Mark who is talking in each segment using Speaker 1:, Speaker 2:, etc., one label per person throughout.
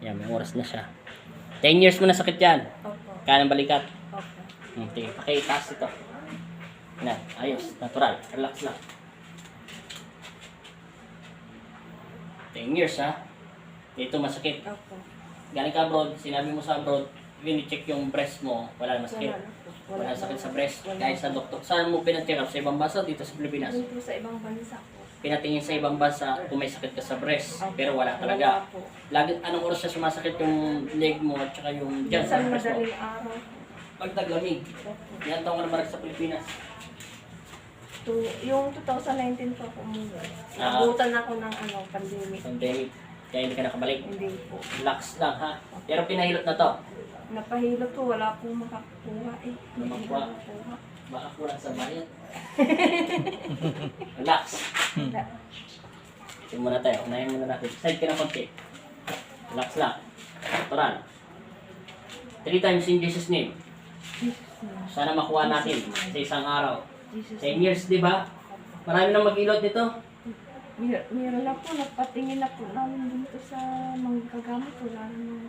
Speaker 1: Yan, may oras na siya. 10 years mo na sakit yan.
Speaker 2: Opo.
Speaker 1: Kanang balikat.
Speaker 2: Opo.
Speaker 1: Sige, pakitaas ito. Yan, ayos, natural. Relax lang. 10 years ha. Ito masakit.
Speaker 2: Opo.
Speaker 1: Galing ka abroad, sinabi mo sa abroad, check yung breast mo, wala na masakit.
Speaker 2: Wala na po.
Speaker 1: Wala sakit sa breast.
Speaker 2: Wala.
Speaker 1: Kahit sa doktor. Saan mo pinacheck up? Sa ibang bansa dito sa Pilipinas?
Speaker 2: Dito sa ibang bansa po.
Speaker 1: Pinatingin sa ibang bansa kung may sakit ka sa breast.
Speaker 2: Opo.
Speaker 1: Pero wala talaga.
Speaker 2: Wala po.
Speaker 1: Lagi, anong oras siya sumasakit yung leg mo at saka yung dyan sa
Speaker 2: Minsan
Speaker 1: breast mo?
Speaker 2: madaling araw po.
Speaker 1: Pag taglamig.
Speaker 2: Opo.
Speaker 1: Yan taong ka naman sa Pilipinas.
Speaker 2: Yung 2019 po ako umuwi.
Speaker 1: Ah.
Speaker 2: Nabutan ako ng pandemic.
Speaker 1: Pandemic. Kaya hindi ka nakabalik.
Speaker 2: Hindi po.
Speaker 1: Relax lang ha. Pero pinahilot na to.
Speaker 2: Napahilot ko, wala pong makakuha eh. Hindi
Speaker 1: Makakuha.
Speaker 2: makakuha.
Speaker 1: Baka kulang sa bayad. Relax. Tingnan muna tayo. Unahin muna natin. Side ka na konti. Relax lang. Natural. 3 times in Jesus' name. Sana makuha natin sa isang araw. 10 years, di ba? Marami nang mag-ilot dito.
Speaker 2: Meron na po, napatingin na po namin dito sa mga gagamit. Wala naman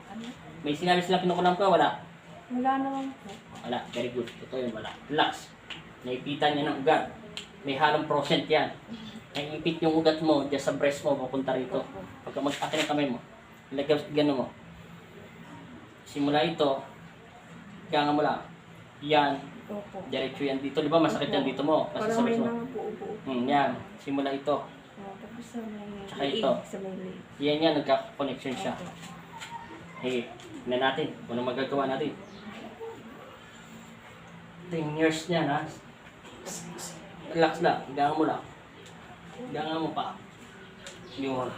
Speaker 1: May sinabi silang kinukulam ka, wala?
Speaker 2: Wala naman po.
Speaker 1: Wala. Very good. Ito yun, wala. Relax. Naipitan niya ng ugat. May halong % yan. Naipit yung ugat mo, dyan sa breast mo, papunta rito. Pagka mag-akin ang kamay mo, ilagay gano'n mo. Simula ito, ganga mo lang. Yan,
Speaker 2: Opo.
Speaker 1: diretso yan dito. Di ba masakit yan dito mo? Kasi
Speaker 2: Parang
Speaker 1: sa
Speaker 2: may
Speaker 1: breast mo.
Speaker 2: mga po-upo.
Speaker 1: Yan, simula ito.
Speaker 2: Tapos sa may
Speaker 1: Tsaka ito.
Speaker 2: Sa may liig.
Speaker 1: Yan yan, nagka-connection siya.
Speaker 2: Opo.
Speaker 1: Hey, na natin. Kung ano magagawa natin. 10 years niya, ha? Relax lang. Ganga mo lang. Ganga mo pa. Yun.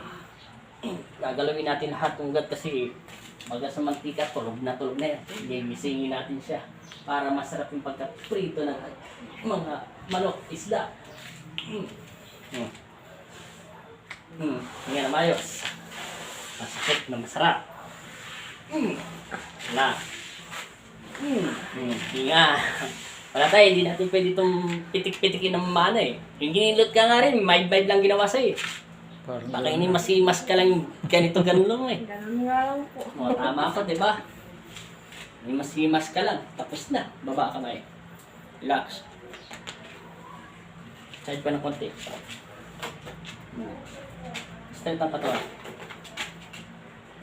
Speaker 1: Gagalawin natin lahat ng ugat kasi pagka sa mantika, tulog na yan. Gigisingin natin siya para masarap yung pagka-prito ng mga manok, isda. Yan na mayos. Masakit na masarap. Wala. Hinga. Wala tayo, hindi natin pwede itong pitik-pitikin ng mana eh. Yung ginilot ka nga rin, mild-mild lang ginawa sa'yo eh. Baka ini masimas ka lang ganito-ganon lang eh.
Speaker 2: Ganun nga lang po.
Speaker 1: O, tama ka, di ba? May masimas ka lang, tapos na. Baba ka na eh. Relax. Side pa ng konti. Straight ang katawan.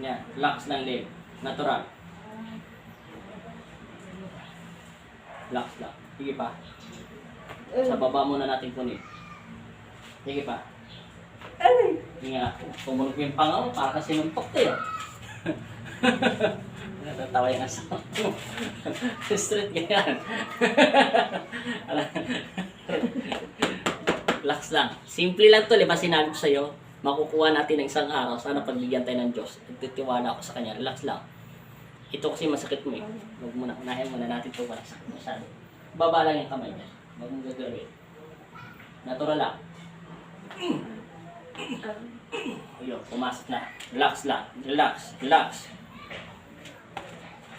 Speaker 1: Yan, relax lang leg. Natural. Relax lang. Sige pa. Sa baba muna natin kunin. Sige pa.
Speaker 2: Ay!
Speaker 1: Hindi nga, pumunog yung panga mo, para kasi sinuntok tayo. Natatawa yung asawa mo. Straight ganyan. Relax lang. Simple lang to, diba sinabi ko sa'yo, makukuha natin ng isang araw. Sana pagbigyan tayo ng Diyos. Nagtitiwala ako sa Kanya. Relax lang. Ito kasi masakit mo eh. Huwag muna, unahin muna natin ito. Wala sakit masyado. Baba lang yung kamay niya. Huwag mong gagawin. Natural lang. Ayun, pumasok na. Relax lang. Relax. Relax.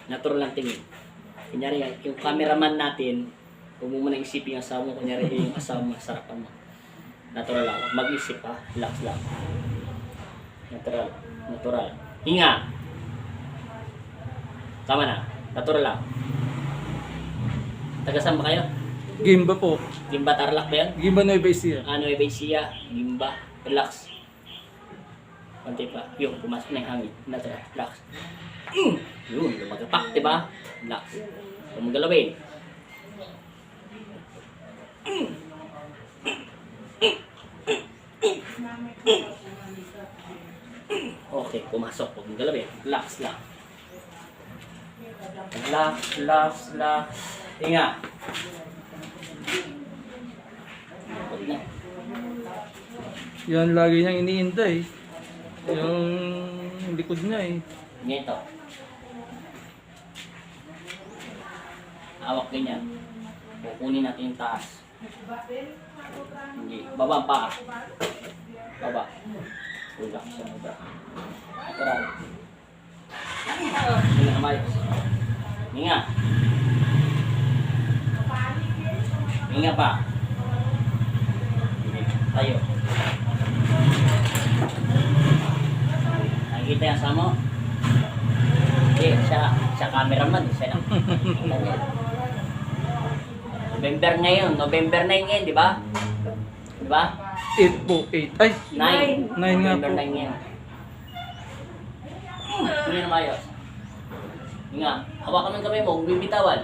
Speaker 1: Natural lang tingin. Kunyari, yung cameraman natin, huwag mo muna isipin yung asawa mo. Kunyari, yung asawa mo, sarapan mo. Natural lang. Mag-isip ha. Relax lang. Natural. Natural. Hinga. Tama na. Natural lang. Taga-saan ba kayo?
Speaker 3: Gimba po.
Speaker 1: Gimba Tarlac ba yan?
Speaker 3: Gimba Nueva Ecija.
Speaker 1: Ano, Ebesia, Gimba, relax. Konti pa. Yung, pumasok na yung hangin. Natural, relax. Yun, lumagapak, diba? Relax. Huwag mong galawin. Okay, pumasok. Huwag mong galawin. Relax lang. Relax, relax, relax. Hinga. Huwag na.
Speaker 3: Yan lagi niyang iniintay. Yung likod niya eh.
Speaker 1: Ganito. Hawak ganyan. Kukunin natin yung taas. Hindi. Baba ang paa. Baba. Relax siya. Natural. Hinga kamay. Hinga. Hinga pa. Tayo. Nakikita yung asama mo? cameraman. Siya lang. November ngayon. November 9 ngayon, di ba? Di ba?
Speaker 3: 8 po, 8. Ay,
Speaker 1: 9.
Speaker 3: 9 nga
Speaker 1: November
Speaker 3: po.
Speaker 1: 9 ngayon. Hindi na mayos. Nga, hawakan mo yung kamay mo, huwag bibitawan.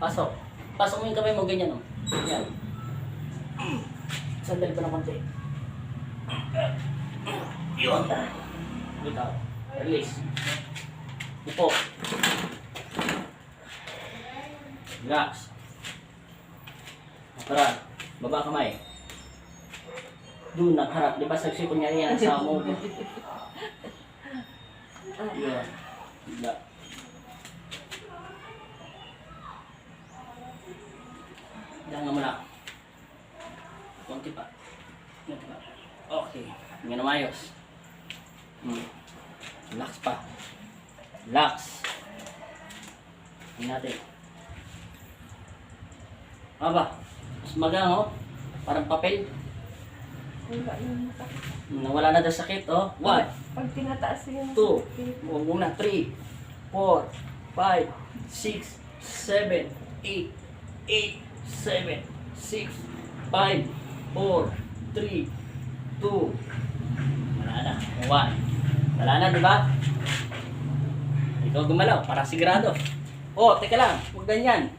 Speaker 1: Pasok. Pasok mo yung kamay mo, ganyan o. Yan. Sandali pa ng konti. Yun. Bitaw. Release. Upo. Relax. Tara. Baba kamay. Doon, nakaharap. Di ba saksi kunyari yan ang asawa mo? Yun. Bigla. Jangan mo lang. Konti pa. Konti pa. Okay. Hindi na mayos. Relax pa. Relax. Hindi natin. Aba. Mas magang oh. Parang papel.
Speaker 2: Wala yung masakit.
Speaker 1: Nawala na daw sakit oh. 1,
Speaker 2: Pag tinataas yung
Speaker 1: 2, huwag muna, 3, 4, 5, 6, 7, 8, 7, 6, 5, 4, 3, 2, wala na, 1. Wala na, di ba? Ikaw gumalaw, para sigurado. Oh, teka lang, huwag ganyan.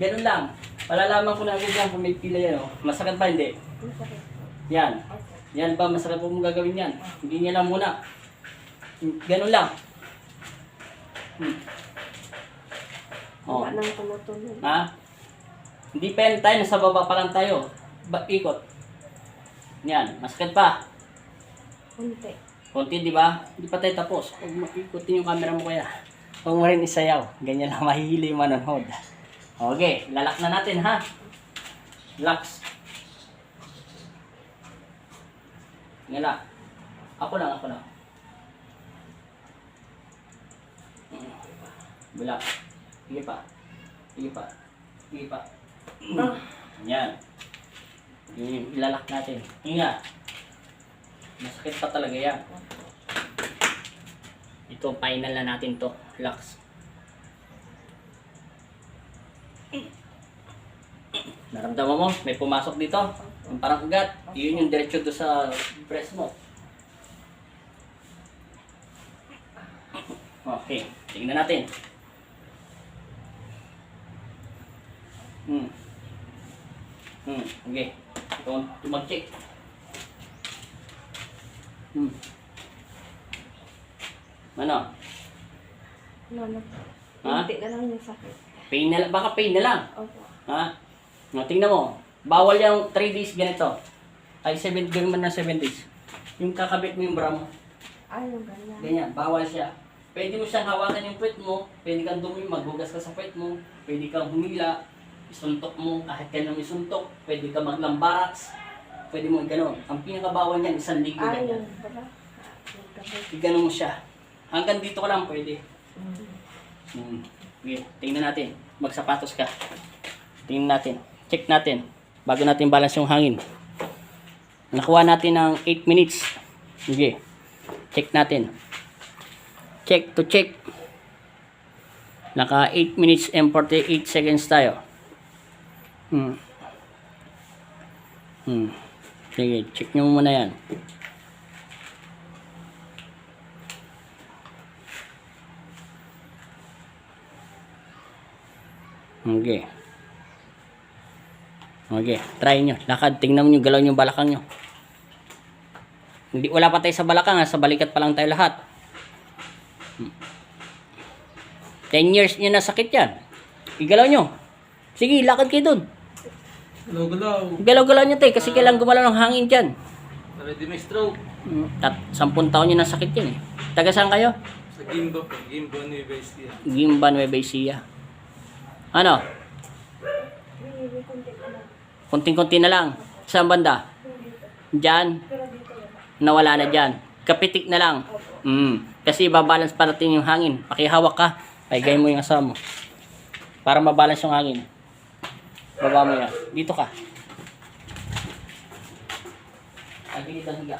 Speaker 1: Ganun lang. Palalaman ko na agad yan kung may pila yan, oh. Masakit ba hindi?
Speaker 2: masakit.
Speaker 1: Yan. Yan ba, masakit po mong gagawin yan. Hindi niya lang muna. Ganun lang. Oh.
Speaker 2: Wala nang tumutuloy.
Speaker 1: Ha? Hindi pa yan tayo, nasa baba pa lang tayo. Ikot. Yan, masakit pa.
Speaker 2: Kunti.
Speaker 1: Konti, di ba? Hindi pa tayo tapos. Huwag mo ikutin yung camera mo kaya. Huwag mo rin isayaw. Ganyan lang, mahihili yung manonood. Okay, lalak na natin ha. Relax. Ngala. Ako lang. Bila. Sige pa. Yan. Yung ilalak natin. Hinga. Masakit pa talaga yan. Ito, final na natin to. Relax. Naramdaman mo? May pumasok dito. Yung parang ugat. Yun yung diretso doon sa breast mo. Okay. Tingnan natin. Okay. Ito, mag-check. Ano?
Speaker 2: Wala na.
Speaker 1: Ha?
Speaker 2: Kunti na lang yung sakit.
Speaker 1: Pain na lang. Baka pain na lang.
Speaker 2: Opo.
Speaker 1: Ha? No, tingnan mo. Bawal yung 3 days ganito. Ay, 7, gawin mo na 7 days. Yung kakabit mo yung bra mo.
Speaker 2: Ay, yung ganyan.
Speaker 1: Ganyan, bawal siya. Pwede mo siyang hawakan yung puwet mo. Pwede kang dumi, maghugas ka sa puwet mo. Pwede kang humila. Isuntok mo, kahit kailan may suntok. Pwede kang maglambaraks. Pwede mo gano'n. Ang pinakabawal niyan, 1 linggo
Speaker 2: Ay,
Speaker 1: ganyan.
Speaker 2: yung pala. Nagkabit.
Speaker 1: Igano mo siya. Hanggang dito ka lang pwede. Okay, tingnan natin. Magsapatos ka. Tingnan natin. Check natin. Bago natin balance yung hangin. Nakuha natin ng 8 minutes. Okay. Check natin. Check to check. Naka 8 minutes and 48 seconds tayo. Sige, check nyo muna yan. Okay. Okay, try nyo. Lakad, tingnan nyo, galaw nyo balakang nyo. Hindi, wala pa tayo sa balakang, sa balikat pa lang tayo lahat. 10 years nyo na sakit yan. Igalaw nyo. Sige, lakad kayo dun.
Speaker 3: Galaw-galaw.
Speaker 1: Galaw-galaw nyo tayo, kasi kailangan gumalaw ng hangin dyan.
Speaker 3: Ready may stroke.
Speaker 1: 10 taon nyo na sakit yan eh. Taga saan kayo?
Speaker 3: Sa Gimba po. Gimba Nueva Ecija.
Speaker 1: Gimba, Nueva Ecija. Ano?
Speaker 2: May kunti na lang.
Speaker 1: Kunting-kunti na lang. Saan banda? Diyan.
Speaker 2: Pero dito wala.
Speaker 1: Nawala na dyan. Kapitik na lang. Kasi babalance pa natin yung hangin. Pakihawak ka. Paigay mo yung asawa mo. Para mabalance yung hangin. Baba mo yan. Dito ka. Ay, gilid ang higa.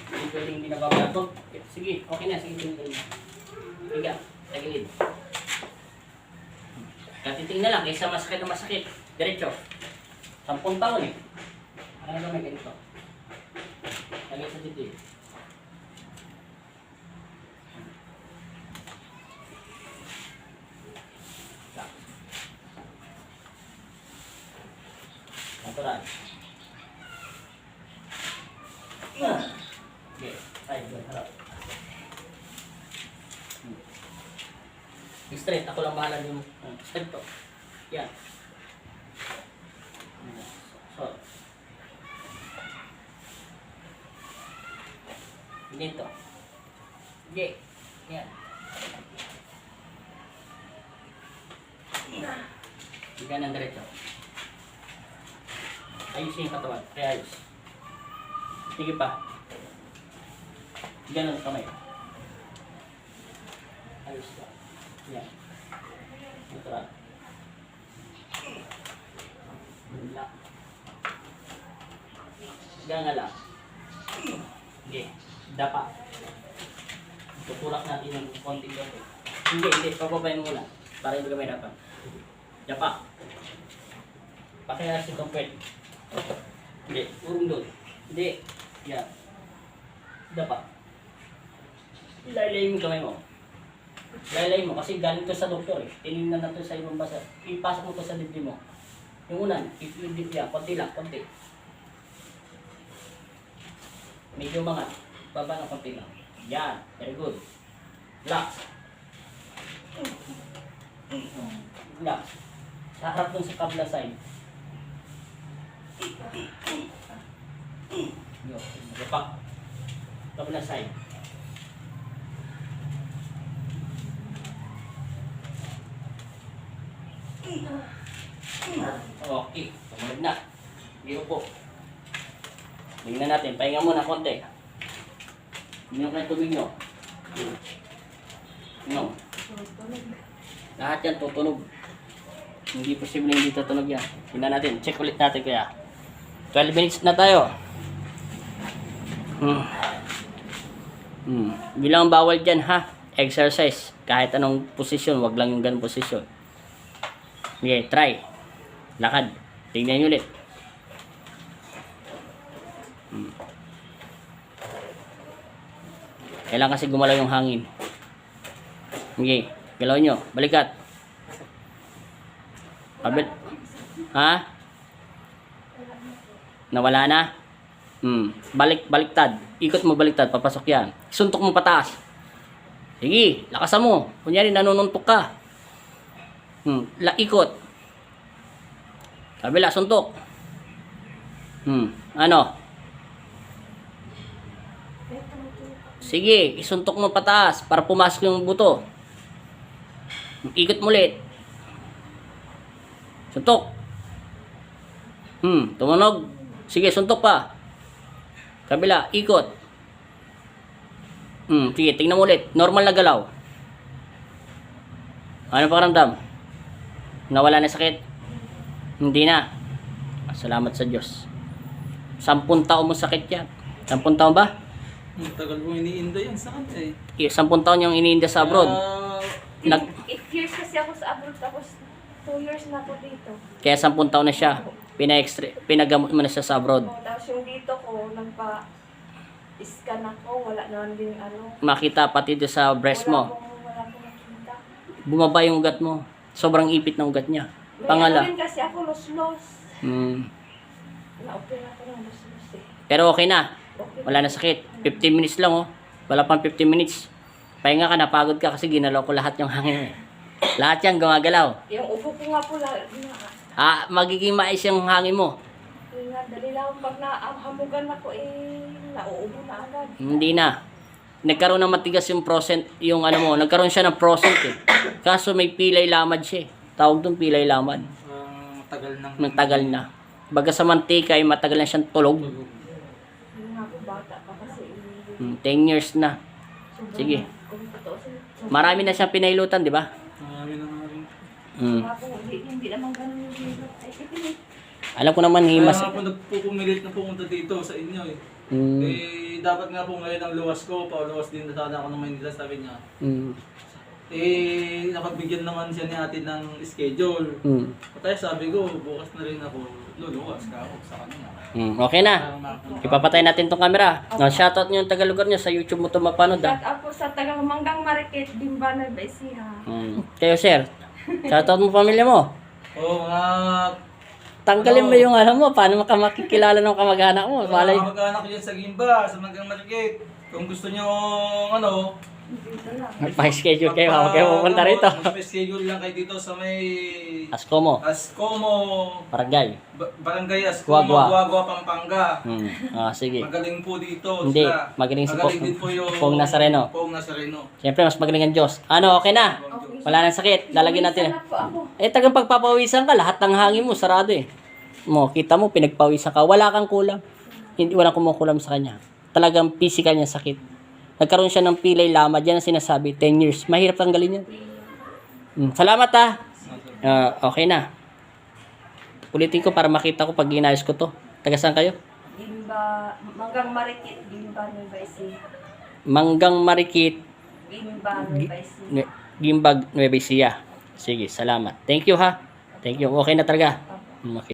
Speaker 1: Dito pwedeng hindi nababago. Sige, okay na. Sige, tingnan mo. Higa, tagilid. Katiting na lang, kaysa masakit na masakit. Diretso. 10 taon eh. Ano na may ganito? Lagay sa dito eh. Natural. Okay. Ay, good. Harap. Straight. Ako lang bahala yung straight to. Yan. So. Dito. Okay. Yan. Bigyan ng diretso. Ayusin yung katawan. Kaya ayos. Sige pa. Ganun kamay. Ayos pa. Yan. Natural. Wala. Gangala. Okay. Dapa. Tutulak natin yung konti dito. Hindi. Papabayin muna. Para hindi ka may dapat. Dapa. Pakaya si Kompet. Hindi. Urong doon. Hindi. Yan. Dapa. Ilaylay mo kamay mo. Ilaylay mo kasi galing to sa doktor eh. Tinignan na to sa ibang basa. Ipasok mo to sa dibdib mo. Yung unan, dibdib yan. Konti lang, konti. Medyo mga. Baba ng konti lang. Yan. Very good. Relax. Relax. Sa harap dun sa kabla side. Yo, lepak. Kabla side. Okay, tumunod na. Biro po. Tingnan natin, pahinga muna konti. Inom kayo tubig nyo. Inom. Lahat yan tutunog. Hindi posible hindi tutunog yan. Tingnan natin, check ulit natin kaya. 12 minutes na tayo. Bilang bawal dyan ha. Exercise. Kahit anong posisyon, wag lang yung ganung posisyon. Okay, try. Lakad. Tingnan nyo ulit. Kailangan kasi gumalaw yung hangin. Okay, galaw nyo. Balikat. Kabit. Ha? Nawala na? Baliktad. Ikot mo baliktad. Papasok yan. Suntok mo pataas. Sige, lakasan mo. Kunyari, nanununtok ka. Ikot. Kabila, suntok. Ano? Sige, isuntok mo pataas para pumasok yung buto. Ikot mo ulit. Suntok. Tumunog. Sige, suntok pa. Kabila, ikot. Sige, tingnan mo ulit. Normal na galaw. Ano pakiramdam? Nawala na sakit? Hindi na. Salamat sa Diyos. 10 taon mo sakit yan. 10 taon ba?
Speaker 3: Tagal mo iniinda yan sa kanya eh.
Speaker 1: 10 taon yung iniinda sa abroad.
Speaker 2: 8 years kasi ako sa abroad, tapos 2 years na ako dito.
Speaker 1: Kaya 10 taon na siya. Pinagamot mo na siya sa abroad.
Speaker 2: Tapos yung dito ko, nagpa-scan ako, wala naman din ano.
Speaker 1: Makita pati doon sa breast mo.
Speaker 2: Wala akong nakita.
Speaker 1: Bumaba yung ugat mo. Sobrang ipit ng ugat niya.
Speaker 2: May
Speaker 1: Pangala.
Speaker 2: ano rin kasi ako, los-los. Na-opera ako ng los-los eh.
Speaker 1: Pero okay na.
Speaker 2: Okay.
Speaker 1: Wala na sakit. 15 minutes lang oh. Wala pang 15 minutes. Pahinga ka, napagod ka kasi ginalaw ko lahat yung hangin. Lahat yan gumagalaw.
Speaker 2: Yung upo ko nga po,
Speaker 1: Magiging mais yung hangin mo.
Speaker 2: dali lang pag nahamugan ako nauubo na agad.
Speaker 1: Hindi na. Nagkaroon ng matigas yung procent, yung ano mo, nagkaroon siya ng procent eh. Kaso may pilay lamad siya eh. Tawag doon pilay lamad. Nagtagal na. Baga sa mantika ay matagal na siyang tulog.
Speaker 2: Yung nga po bata pa kasi.
Speaker 1: 10 years na. Sige. Marami na siyang pinailutan, di ba?
Speaker 3: Marami na nga rin.
Speaker 2: Hindi naman ganun yung hirap.
Speaker 1: Alam ko naman,
Speaker 3: Kaya
Speaker 1: himas.
Speaker 3: nga po nagpupumilit na pumunta dito sa inyo eh.
Speaker 1: Mm.
Speaker 3: Eh, dapat nga po ngayon ang luwas ko, pauluwas din na sana ako ng Maynila, sabi niya. Napagbigyan naman siya ni ate ng schedule. Kaya sabi ko, bukas na rin ako luluwas ka ako sa kanya.
Speaker 1: Okay na. Ipapatay natin tong camera. No, shoutout nyo yung taga-lugar nyo sa YouTube mo ito mapanood.
Speaker 2: Shout out po sa taga Manggang Marikit, Bimba na Besiha.
Speaker 1: Kayo sir, shoutout mo pamilya mo.
Speaker 3: Oo, mga
Speaker 1: Tanggalin mo yung ano mo, paano makikilala ng kamag-anak mo? Malay.
Speaker 3: kamag-anak ko yan sa Gimba, sa Manggang Marikit. Kung gusto nyo,
Speaker 2: Dito lang.
Speaker 1: Magpa-schedule kayo, huwag kayo pupunta rito.
Speaker 3: Magpa-schedule lang kayo dito sa may
Speaker 1: Askomo,
Speaker 3: Ascomo,
Speaker 1: Barangay.
Speaker 3: Barangay Ascomo,
Speaker 1: Guagua.
Speaker 3: Guagua, Pampanga.
Speaker 1: Sige.
Speaker 3: Magaling po dito.
Speaker 1: Hindi,
Speaker 3: sila.
Speaker 1: magaling si
Speaker 3: din po yung
Speaker 1: Pong Nazareno.
Speaker 3: Pong Nazareno.
Speaker 1: Siyempre, mas magaling ang Diyos. Ano, okay na? Wala nang sakit. Lalagyan natin.
Speaker 2: Sana po ako.
Speaker 1: Tagang pagpapawisan ka, lahat ng hangin mo, sarado eh. Kita mo, pinagpawisan ka. Wala kang kulam. Hindi, walang kumukulam sa kanya. Talagang physical niya sakit. Nagkaroon siya ng pilay lama. Diyan ang sinasabi, 10 years. Mahirap tanggalin yan. Salamat okay na. Ulitin ko para makita ko pag inayos ko to. Taga saan kayo?
Speaker 2: Bimba, Manggang Marikit, Bimba na Besiha.
Speaker 1: Manggang Marikit,
Speaker 2: Bimba na Besiha.
Speaker 1: Gimbag, Nueva Ecija. Sige, salamat. Thank you ha. Thank you. Okay na talaga. Okay.